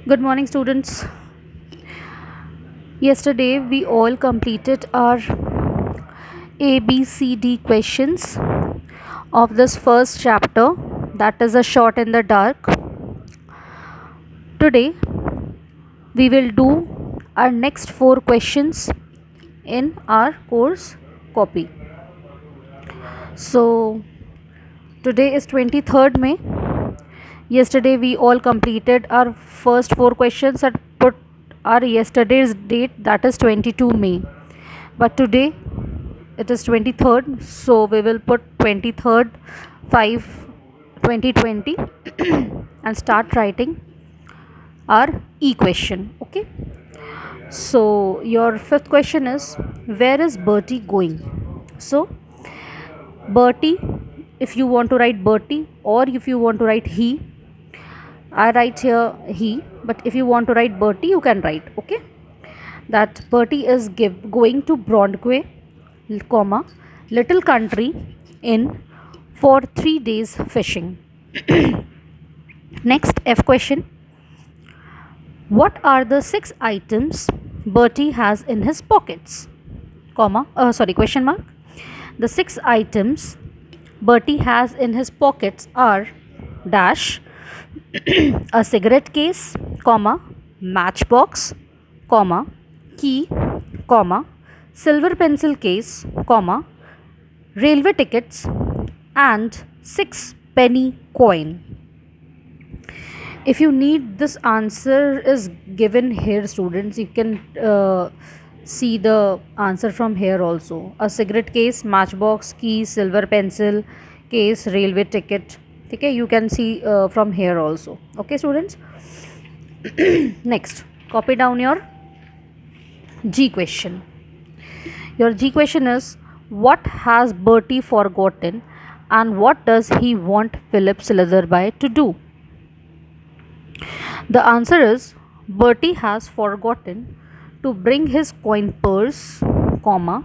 Good morning, students. Yesterday, we all completed our A, B, C, D questions of this first chapter, that is A Shot in the Dark. Today, we will do our next 4 questions in our course copy. So, today is 23rd May. Yesterday, we all completed our first 4 questions and put our yesterday's date, that is 22 May. But today it is 23rd, so we will put 23rd 5 2020 and start writing our E question. Okay, so your fifth question is, where is Bertie going? So Bertie, if you want to write Bertie or if you want to write he, I write here he, but if you want to write Bertie, you can write. Okay, that Bertie is going to Broadway, comma, little country in for 3 days fishing. Next F question. What are the 6 items Bertie has in his pockets? Question mark. The 6 items Bertie has in his pockets are dash a cigarette case, comma, matchbox, comma, key, comma, silver pencil case, comma, railway tickets, and 6 penny coin. If you need, this answer is given here, students. You can see the answer from here also. A cigarette case, matchbox, key, silver pencil case, railway ticket. Okay, you can see from here also. Okay, students. Next, copy down your G question. Your G question is, what has Bertie forgotten and what does he want Philip Slitherbye to do? The answer is, Bertie has forgotten to bring his coin purse, comma,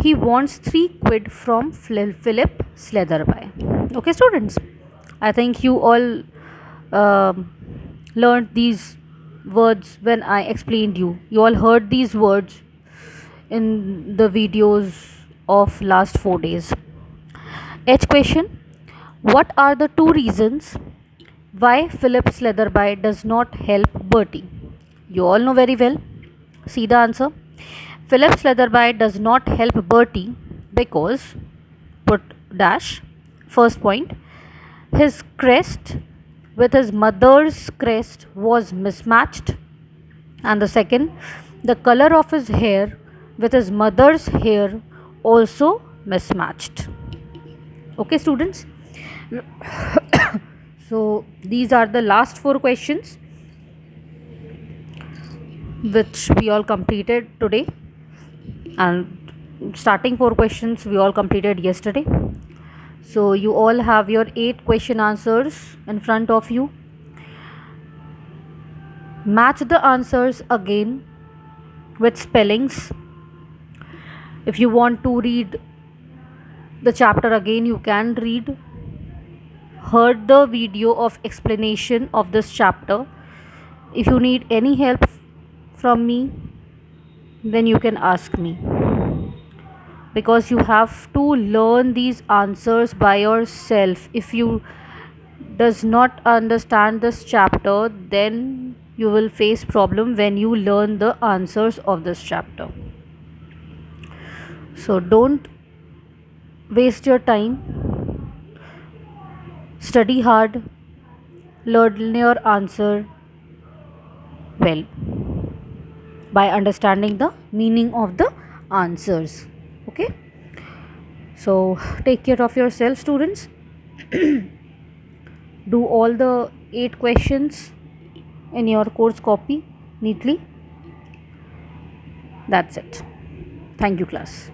he wants 3 quid from Philip Slitherbye. Okay, students, I think you all learned these words when I explained you. You all heard these words in the videos of last 4 days. H question. What are the 2 reasons why Philip Slitherbye does not help Bertie? You all know very well. See the answer. Philip Slitherbye does not help Bertie because, put dash, first point, his crest with his mother's crest was mismatched, and the second, the color of his hair with his mother's hair also mismatched. Okay, students. So these are the last 4 questions which we all completed today, and starting 4 questions we all completed yesterday. So you all have your 8 question answers in front of you. Match the answers again with spellings. If you want to read the chapter again, you can read. Heard the video of explanation of this chapter. If you need any help from me, then you can ask me, because you have to learn these answers by yourself. If you does not understand this chapter, then you will face problem when you learn the answers of this chapter. So don't waste your time. Study hard, learn your answer well by understanding the meaning of the answers. Okay, so take care of yourself, students. Do all the 8 questions in your course copy neatly. That's it. Thank you, class.